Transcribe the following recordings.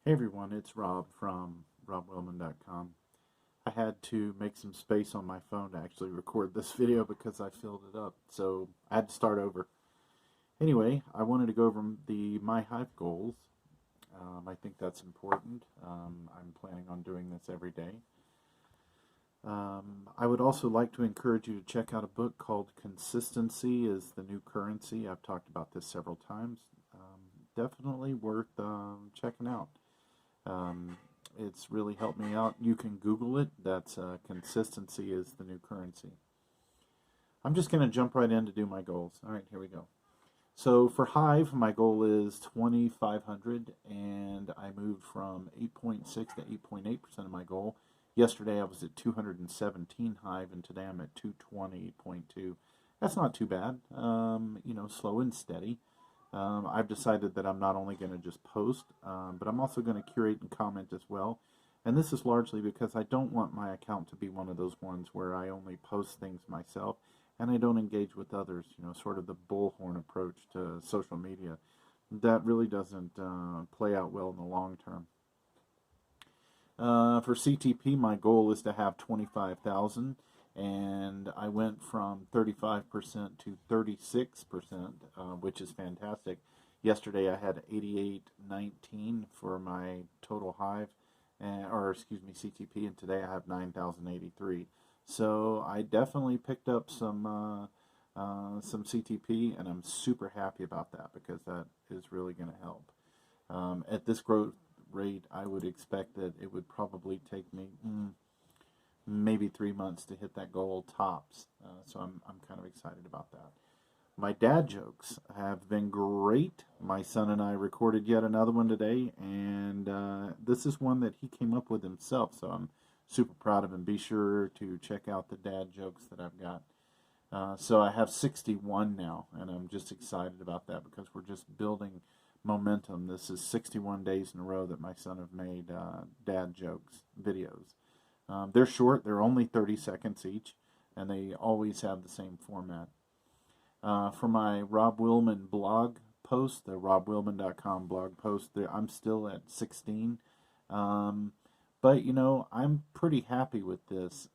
Hey everyone, it's Rob from robwillman.com. I had to make some space on my phone to actually record this video because I filled it up, so I had to start over. Anyway, I wanted to go over the My Hive goals. I think that's important. I'm planning on doing this every day. I would also like to encourage you to check out a book called Consistency is the New Currency. I've talked about this several times. Definitely worth checking out. Um, it's really helped me out. You can Google it. That's Consistency is the New Currency. I'm just going to jump right in to do my goals. All right, here we go. So for Hive, my goal is 2,500, and I moved from 8.6 to 8.8% of my goal. Yesterday I was at 217 Hive, and today I'm at 220.2. That's not too bad. Slow and steady. I've decided that I'm not only going to just post, but I'm also going to curate and comment as well. And this is largely because I don't want my account to be one of those ones where I only post things myself and I don't engage with others, sort of the bullhorn approach to social media. That really doesn't play out well in the long term. For CTP, my goal is to have 25,000, and I went from 35% to 36%, which is fantastic. Yesterday I had 8819 for my total Hive, or excuse me, CTP, and today I have 9,083. So I definitely picked up some CTP, and I'm super happy about that because that is really going to help. At this growth rate, I would expect that it would probably take me maybe 3 months to hit that goal tops. So I'm kind of excited about that. My dad jokes have been great. My son and I recorded yet another one today, and this is one that he came up with himself, so I'm super proud of him. Be sure to check out the dad jokes that I've got. So I have 61 now, and I'm just excited about that because we're just building momentum. This is 61 days in a row that my son have made dad jokes videos. They're short. They're only 30 seconds each, and they always have the same format. For my Rob Willman blog post, the robwillman.com blog post, I'm still at 16. But I'm pretty happy with this,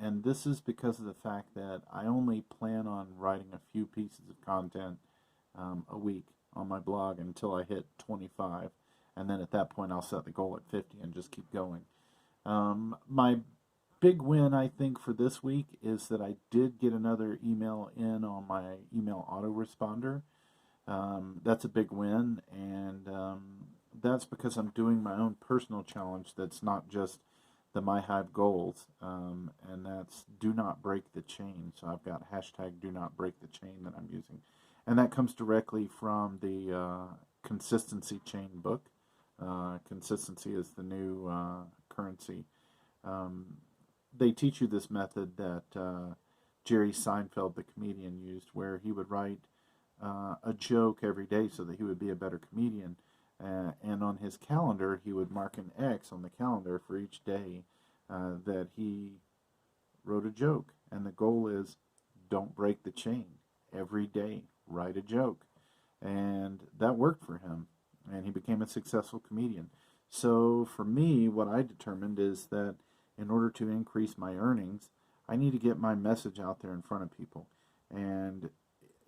and this is because of the fact that I only plan on writing a few pieces of content a week on my blog until I hit 25, and then at that point I'll set the goal at 50 and just keep going. My big win, I think, for this week is that I did get another email in on my email autoresponder. That's a big win, and that's because I'm doing my own personal challenge that's not just the My Hive goals, and that's do not break the chain. So I've got hashtag do not break the chain that I'm using. And that comes directly from the Consistency Chain book. Consistency is the new currency. They teach you this method that Jerry Seinfeld, the comedian, used, where he would write a joke every day so that he would be a better comedian. And on his calendar, he would mark an X on the calendar for each day that he wrote a joke. And the goal is don't break the chain. Every day, write a joke. And that worked for him. And he became a successful comedian. So for me, what I determined is that in order to increase my earnings, I need to get my message out there in front of people. And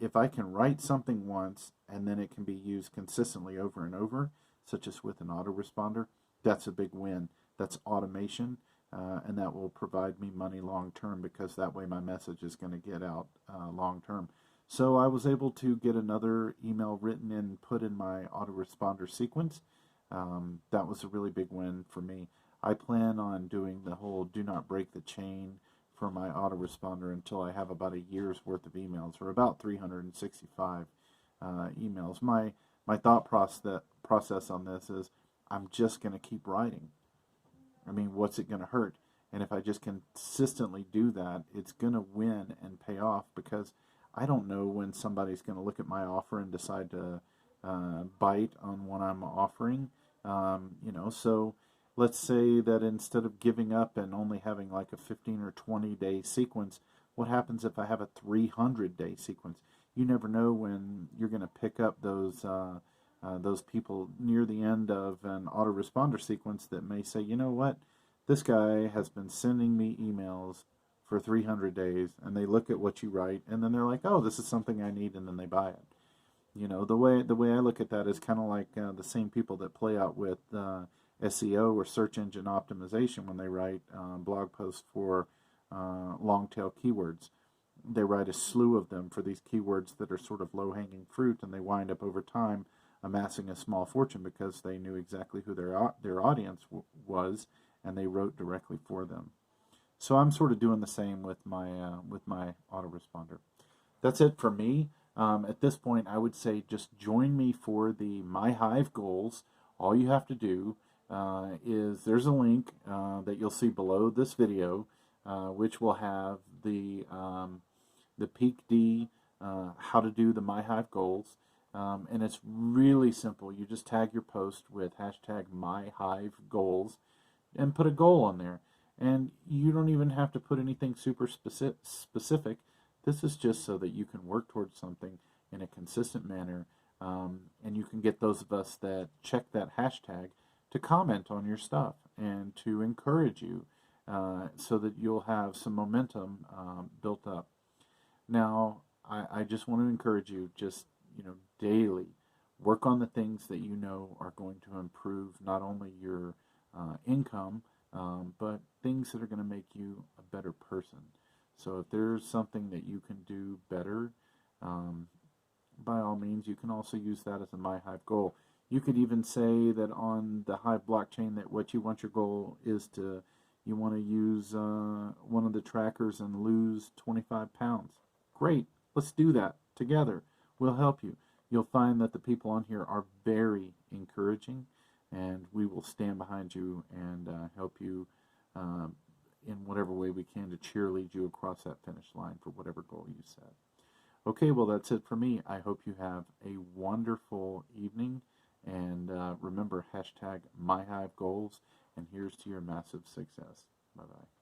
if I can write something once and then it can be used consistently over and over, such as with an autoresponder, that's a big win. That's automation, and that will provide me money long term because that way my message is going to get out long term. So I was able to get another email written and put in my autoresponder sequence. That was a really big win for me. I plan on doing the whole do not break the chain for my autoresponder until I have about a year's worth of emails, or about 365 emails. My thought process on this is I'm just going to keep writing. I mean, what's it going to hurt? And if I just consistently do that, it's going to win and pay off because I don't know when somebody's going to look at my offer and decide to bite on what I'm offering. So let's say that instead of giving up and only having like a 15 or 20-day sequence, what happens if I have a 300-day sequence? You never know when you're going to pick up those those people near the end of an autoresponder sequence that may say, you know what, this guy has been sending me emails for 300 days, and they look at what you write, and then they're like, oh, this is something I need, and then they buy it. You know, the way I look at that is kind of like the same people that play out with SEO or search engine optimization when they write blog posts for long tail keywords. They write a slew of them for these keywords that are sort of low-hanging fruit, and they wind up over time amassing a small fortune because they knew exactly who their audience was, and they wrote directly for them. So I'm sort of doing the same with my autoresponder. That's it for me. At this point, I would say just join me for the My Hive goals. All you have to do is there's a link that you'll see below this video, which will have the Peak D, how to do the My Hive goals. And it's really simple. You just tag your post with hashtag MyHiveGoals and put a goal on there. And you don't even have to put anything super specific. This is just so that you can work towards something in a consistent manner, and you can get those of us that check that hashtag to comment on your stuff and to encourage you so that you'll have some momentum built up. Now, I just want to encourage you, just, daily, work on the things that you know are going to improve not only your income, but things that are going to make you a better person. So if there's something that you can do better, by all means, you can also use that as a My Hive goal. You could even say that on the Hive blockchain that what you want your goal is to, you want to use one of the trackers and lose 25 pounds. Great, let's do that together. We'll help you. You'll find that the people on here are very encouraging, and we will stand behind you and help you in whatever way we can to cheerlead you across that finish line for whatever goal you set. Okay, well, that's it for me. I hope you have a wonderful evening, and remember, hashtag MyHiveGoals, and here's to your massive success. Bye-bye.